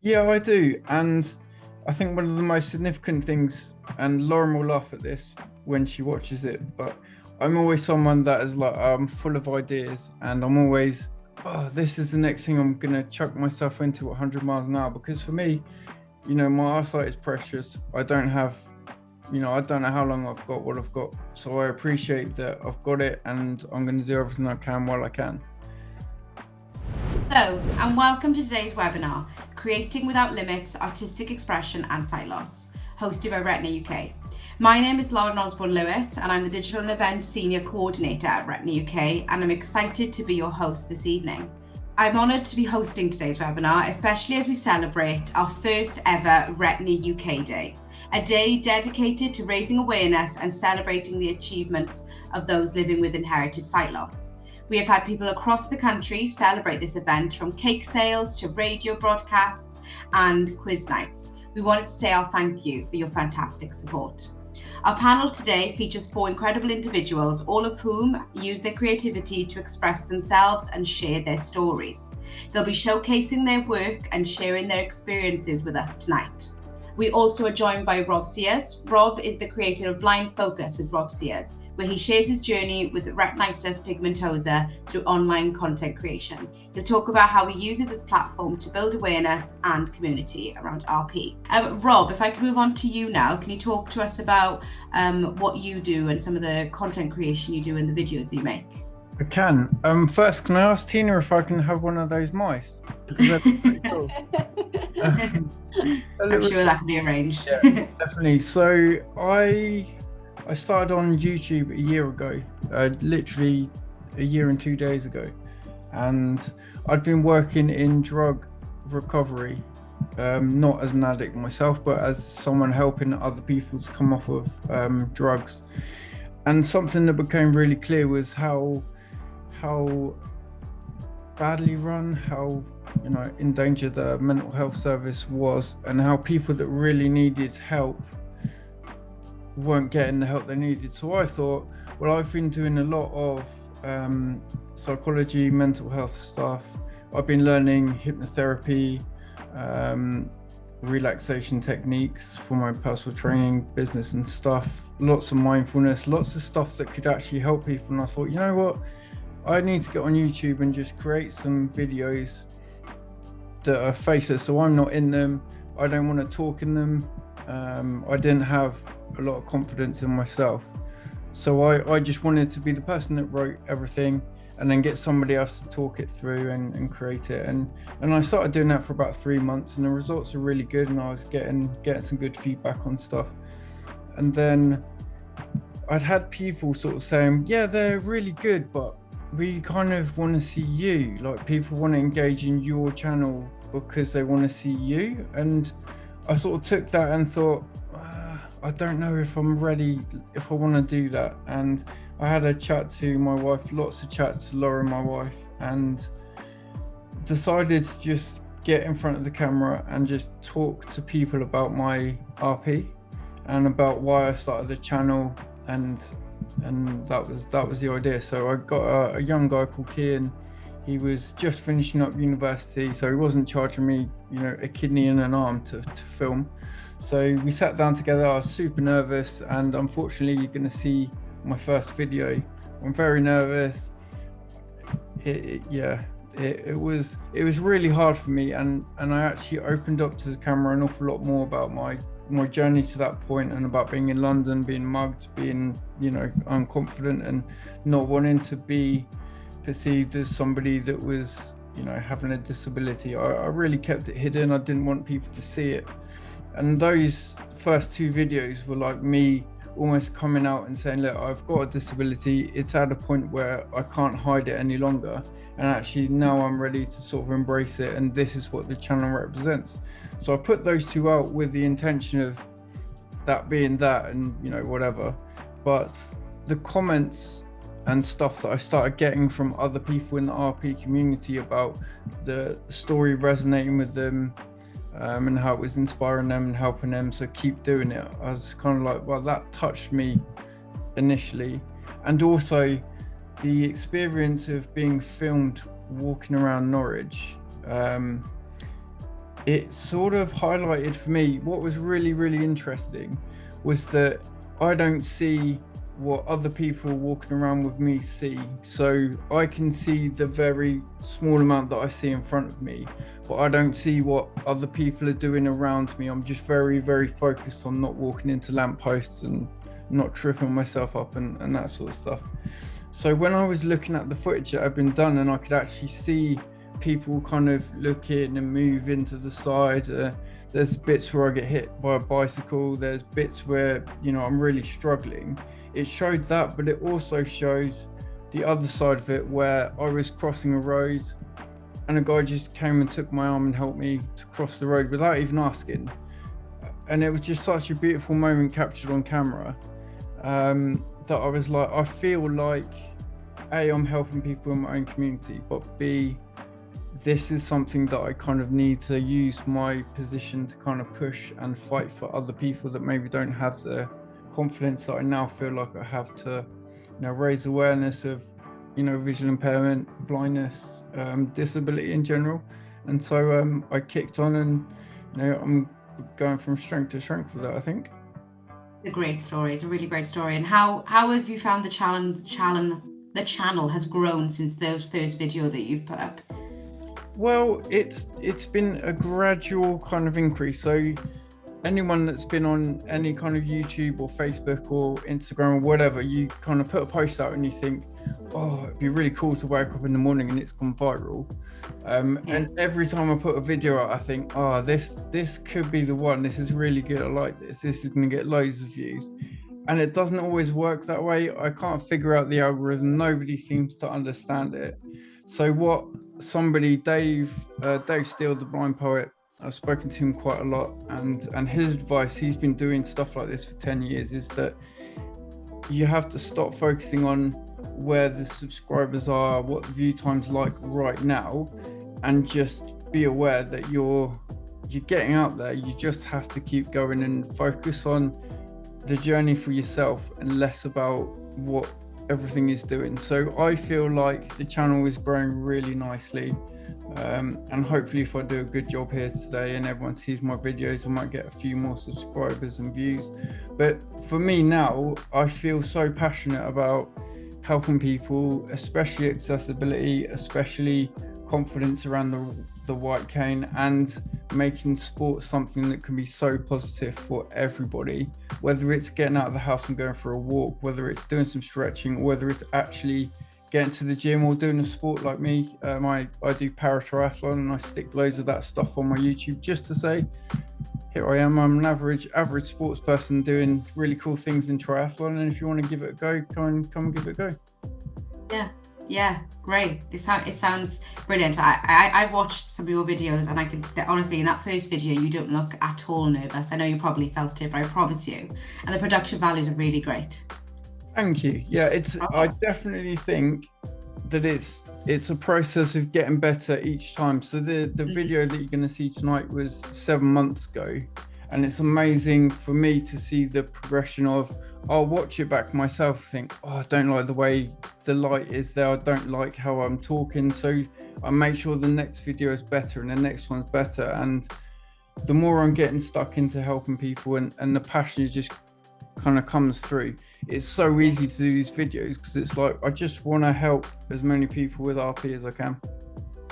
Yeah, I do. And I think one of the most significant things, and Lauren will laugh at this when she watches it, but I'm always someone that is like, I'm full of ideas and I'm always, oh, this is the next thing I'm going to chuck myself into 100 miles an hour. Because for me, my eyesight is precious. I don't know how long I've got what I've got. So I appreciate that I've got it and I'm going to do everything I can while I can. Hello, and welcome to today's webinar, Creating Without Limits, Artistic Expression and Sight Loss, hosted by Retina UK. My name is Lauren Osborne-Lewis, and I'm the Digital and Event Senior Coordinator at Retina UK, and I'm excited to be your host this evening. I'm honoured to be hosting today's webinar, especially as we celebrate our first ever Retina UK Day, a day dedicated to raising awareness and celebrating the achievements of those living with inherited sight loss. We have had people across the country celebrate this event, from cake sales to radio broadcasts and quiz nights. We wanted to say our thank you for your fantastic support. Our panel today features 4 incredible individuals, all of whom use their creativity to express themselves and share their stories. They'll be showcasing their work and sharing their experiences with us tonight. We also are joined by Rob Sears. Rob is the creator of Blind Focus with Rob Sears, where he shares his journey with retinitis pigmentosa through online content creation. He'll talk about how he uses his platform to build awareness and community around RP. Rob, if I can move on to you now, can you talk to us about what you do and some of the content creation you do and the videos that you make? I can. First, can I ask Tina if I can have one of those mice? Because that's pretty cool. I'm sure that can be arranged. Yeah, definitely. So I started on YouTube a year ago, literally a year and 2 days ago, and I'd been working in drug recovery, not as an addict myself, but as someone helping other people to come off of drugs. And something that became really clear was how badly run, how in danger the mental health service was, and how people that really needed help weren't getting the help they needed. So I thought, well, I've been doing a lot of psychology, mental health stuff. I've been learning hypnotherapy, relaxation techniques for my personal training business and stuff, lots of mindfulness, lots of stuff that could actually help people. And I thought, you know what, I need to get on YouTube and just create some videos that are faceless, so I'm not in them. I don't want to talk in them. I didn't have a lot of confidence in myself, so I just wanted to be the person that wrote everything and then get somebody else to talk it through and create it. And I started doing that for about 3 months, and the results are really good, and I was getting some good feedback on stuff. And then I'd had people sort of saying, yeah, they're really good, but we kind of want to see you. Like, people want to engage in your channel because they want to see you. And I sort of took that and thought, I don't know if I'm ready, if I want to do that. And I had a chat to my wife, lots of chats to Lauren, my wife, and decided to just get in front of the camera and just talk to people about my RP and about why I started the channel, and that was the idea. So I got a young guy called Kian. He was just finishing up university, so he wasn't charging me a kidney and an arm to film. So we sat down together. I was super nervous, and unfortunately you're going to see my first video. I'm very nervous. It was really hard for me, and I actually opened up to the camera an awful lot more about my journey to that point, and about being in London, being mugged, being unconfident, and not wanting to be perceived as somebody that was having a disability. I really kept it hidden. I didn't want people to see it. And those first 2 videos were like me almost coming out and saying, look, I've got a disability. It's at a point where I can't hide it any longer, and actually now I'm ready to sort of embrace it, and this is what the channel represents. So I put those 2 out with the intention of that being that, and whatever. But the comments and stuff that I started getting from other people in the RP community about the story resonating with them, and how it was inspiring them and helping them to keep doing it, I was kind of like, well, that touched me initially. And also the experience of being filmed walking around Norwich, it sort of highlighted for me what was really, really interesting was that I don't see what other people walking around with me see. So I can see the very small amount that I see in front of me, but I don't see what other people are doing around me. I'm just very, very focused on not walking into lampposts and not tripping myself up and that sort of stuff. So when I was looking at the footage that had been done and I could actually see people kind of look in and move into the side, there's bits where I get hit by a bicycle, there's bits where, you know, I'm really struggling. It showed that, but it also shows the other side of it where I was crossing a road and a guy just came and took my arm and helped me to cross the road without even asking. And it was just such a beautiful moment captured on camera, that I was like, I feel like A, I'm helping people in my own community, but B, this is something that I kind of need to use my position to kind of push and fight for other people that maybe don't have the confidence that I now feel like I have to, you know, raise awareness of, you know, visual impairment, blindness, disability in general. And so I kicked on, and, you know, I'm going from strength to strength with it, I think. A great story. It's a really great story. And how have you found the channel has grown since those first video that you've put up? Well, it's been a gradual kind of increase. So anyone that's been on any kind of YouTube or Facebook or Instagram or whatever, you kind of put a post out and you think, oh, it'd be really cool to wake up in the morning and it's gone viral. And every time I put a video out, I think, oh, this could be the one. This is really good. I like this. This is going to get loads of views. And it doesn't always work that way. I can't figure out the algorithm. Nobody seems to understand it. So what somebody, Dave Steele, the blind poet, I've spoken to him quite a lot, and his advice, he's been doing stuff like this for 10 years, is that you have to stop focusing on where the subscribers are, what the view time's like right now, and just be aware that you're getting out there. You just have to keep going and focus on the journey for yourself and less about what everything is doing. So I feel like the channel is growing really nicely, and hopefully if I do a good job here today and everyone sees my videos, I might get a few more subscribers and views. But for me now, I feel so passionate about helping people, especially accessibility, especially confidence around the white cane, and making sport something that can be so positive for everybody, whether it's getting out of the house and going for a walk, whether it's doing some stretching, or whether it's actually getting to the gym or doing a sport like me. I do para triathlon, and I stick loads of that stuff on my YouTube just to say, here I am, I'm an average sports person doing really cool things in triathlon, and if you want to give it a go, come and give it a go. Yeah, great. It sounds brilliant. I've watched some of your videos, and I can honestly, in that first video, you don't look at all nervous. I know you probably felt it, but I promise you. And the production values are really great. Thank you. Yeah, I definitely think that it's a process of getting better each time. So the video that you're going to see tonight was 7 months ago, and it's amazing for me to see the progression of, I'll watch it back myself, think, oh, I don't like the way the light is there, I don't like how I'm talking, so I make sure the next video is better and the next one's better. And the more I'm getting stuck into helping people, and the passion just kind of comes through, it's so easy to do these videos because it's like, I just want to help as many people with RP as I can.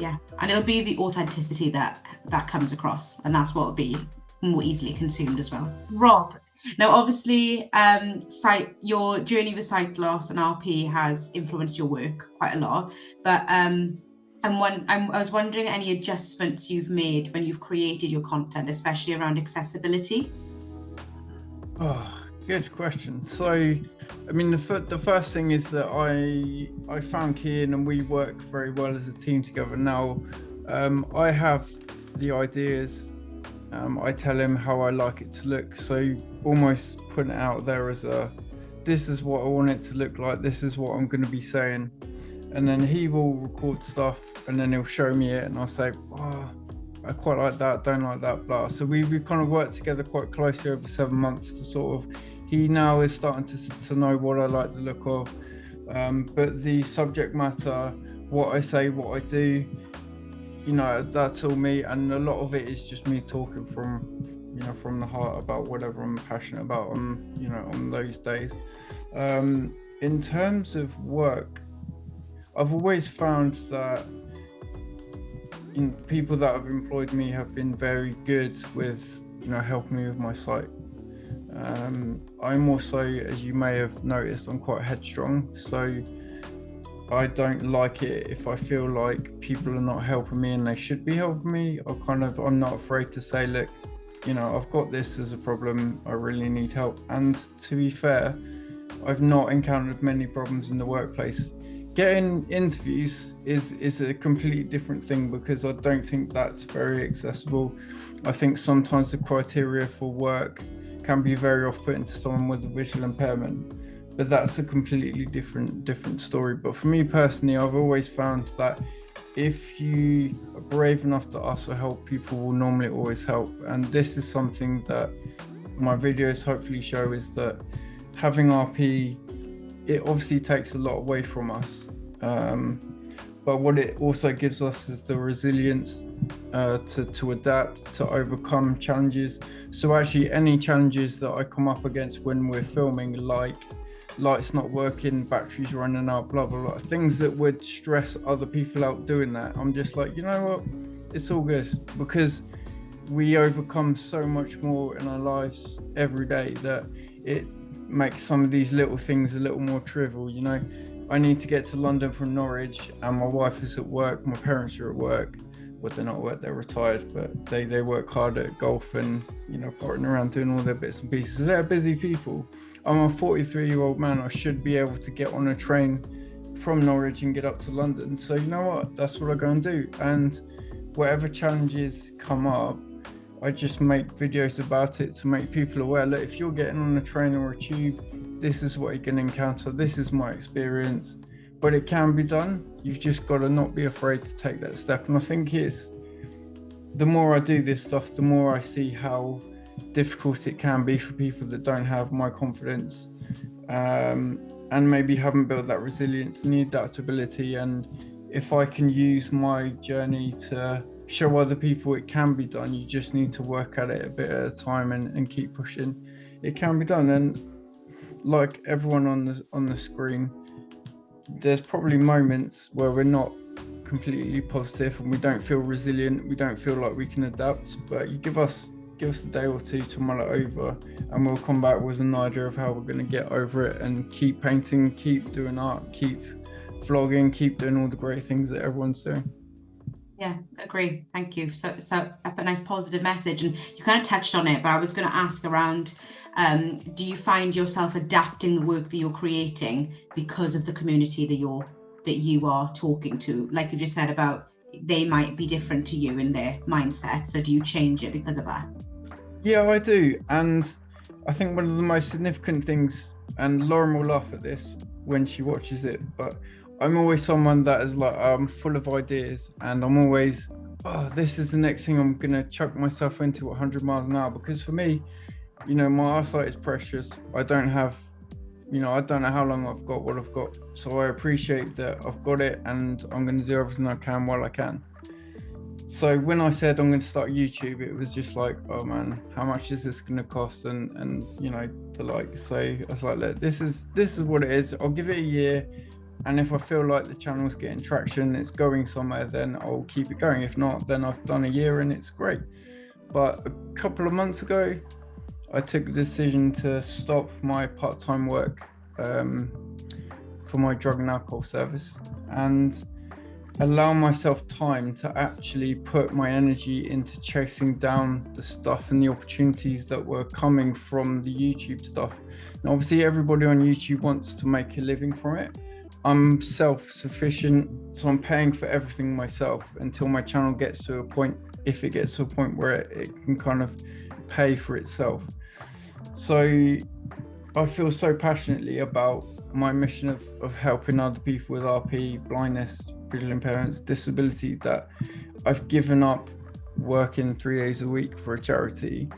Yeah, and it'll be the authenticity that comes across, and that's what will be more easily consumed as well. Rob, now obviously your journey with sight loss and RP has influenced your work quite a lot, but I was wondering any adjustments you've made when you've created your content, especially around accessibility. Oh, good question. So, I mean, the first thing is that I found Kian and we work very well as a team together now. I have the ideas. I tell him how I like it to look. So almost putting it out there as this is what I want it to look like. This is what I'm going to be saying. And then he will record stuff and then he'll show me it and I'll say, oh, I quite like that, don't like that, blah. So we kind of worked together quite closely over 7 months to sort of, he now is starting to know what I like the look of. But the subject matter, what I say, what I do, you know, that's all me, and a lot of it is just me talking from, you know, from the heart about whatever I'm passionate about on, you know, on those days. In terms of work, I've always found that people that have employed me have been very good with, you know, helping me with my sight. I'm also, as you may have noticed, I'm quite headstrong, so I don't like it if I feel like people are not helping me and they should be helping me. I'm not afraid to say, look, you know, I've got this as a problem, I really need help. And to be fair, I've not encountered many problems in the workplace. Getting interviews is a completely different thing, because I don't think that's very accessible. I think sometimes the criteria for work can be very off-putting to someone with a visual impairment, but that's a completely different story. But for me personally, I've always found that if you are brave enough to ask for help, people will normally always help. And this is something that my videos hopefully show, is that having RP, it obviously takes a lot away from us, but what it also gives us is the resilience to adapt, to overcome challenges. So actually any challenges that I come up against when we're filming, like lights not working, batteries running out, blah blah blah, things that would stress other people out doing that, I'm just like, you know what, it's all good, because we overcome so much more in our lives every day that it makes some of these little things a little more trivial. You know, I need to get to London from Norwich, and my wife is at work, my parents are at work. Well, they're not at work, they're retired, but they work hard at golf and, you know, partying around doing all their bits and pieces. They're busy people. I'm a 43-year-old man. I should be able to get on a train from Norwich and get up to London. So you know what, that's what I go and do. And whatever challenges come up, I just make videos about it to make people aware. Look, if you're getting on a train or a tube, this is what you're going to encounter. This is my experience, but it can be done. You've just got to not be afraid to take that step. And I think it's, the more I do this stuff, the more I see how difficult it can be for people that don't have my confidence, and maybe haven't built that resilience and the adaptability. And if I can use my journey to show other people it can be done, you just need to work at it a bit at a time and keep pushing. It can be done. And like everyone on the screen, there's probably moments where we're not completely positive and we don't feel resilient, we don't feel like we can adapt, but you give us a day or two to mull it over, and we'll come back with an idea of how we're going to get over it and keep painting, keep doing art, keep vlogging, keep doing all the great things that everyone's doing. Yeah, agree. Thank you. So a nice positive message, and you kind of touched on it, but I was going to ask around, do you find yourself adapting the work that you're creating because of the community that you are talking to? Like you just said about, they might be different to you in their mindset. So do you change it because of that? Yeah, I do. And I think one of the most significant things, and Lauren will laugh at this when she watches it, but I'm always someone that is like, I'm full of ideas, and I'm always, oh, this is the next thing I'm going to chuck myself into 100 miles an hour. Because for me, you know, my eyesight is precious. I don't have, you know, I don't know how long I've got what I've got. So I appreciate that I've got it, and I'm going to do everything I can while I can. So when I said I'm going to start YouTube, it was just like, oh man, how much is this going to cost? And you know, the like. So I was like, look, this is what it is. I'll give it a year, and if I feel like the channel's getting traction, it's going somewhere, then I'll keep it going. If not, then I've done a year and it's great. But a couple of months ago, I took the decision to stop my part-time work for my drug and alcohol service, and allow myself time to actually put my energy into chasing down the stuff and the opportunities that were coming from the YouTube stuff. And obviously everybody on YouTube wants to make a living from it. I'm self-sufficient, so I'm paying for everything myself until my channel gets to a point, if it gets to a point where it can kind of pay for itself. So I feel so passionately about my mission of helping other people with RP, blindness, visual impairments, disability, that I've given up working 3 days a week for a charity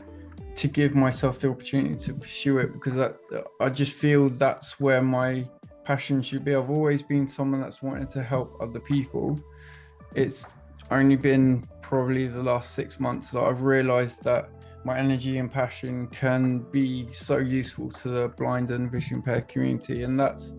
to give myself the opportunity to pursue it, because I just feel that's where my passion should be. I've always been someone that's wanted to help other people. It's only been probably the last 6 months that I've realized that my energy and passion can be so useful to the blind and vision impaired community. And that's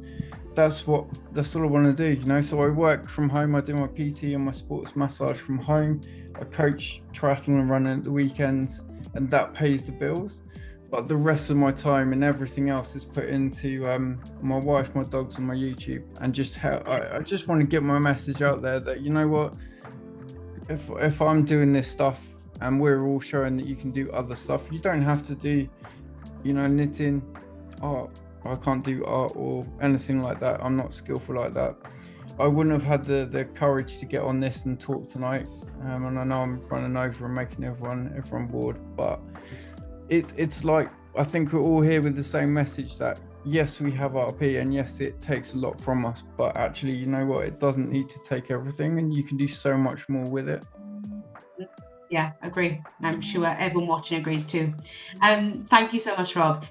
all I want to do, you know. So I work from home, I do my PT and my sports massage from home, I coach triathlon and running at the weekends, and that pays the bills. But the rest of my time and everything else is put into my wife, my dogs, and my YouTube. And just how I just want to get my message out there that, you know what, if I'm doing this stuff and we're all showing that you can do other stuff, you don't have to do, you know, knitting, art. I can't do art or anything like that. I'm not skillful like that. I wouldn't have had the courage to get on this and talk tonight. And I know I'm running over and making everyone bored, but it's like, I think we're all here with the same message that yes, we have RP, and yes, it takes a lot from us, but actually, you know what, it doesn't need to take everything, and you can do so much more with it. Yeah, agree. I'm sure everyone watching agrees too. Thank you so much, Rob.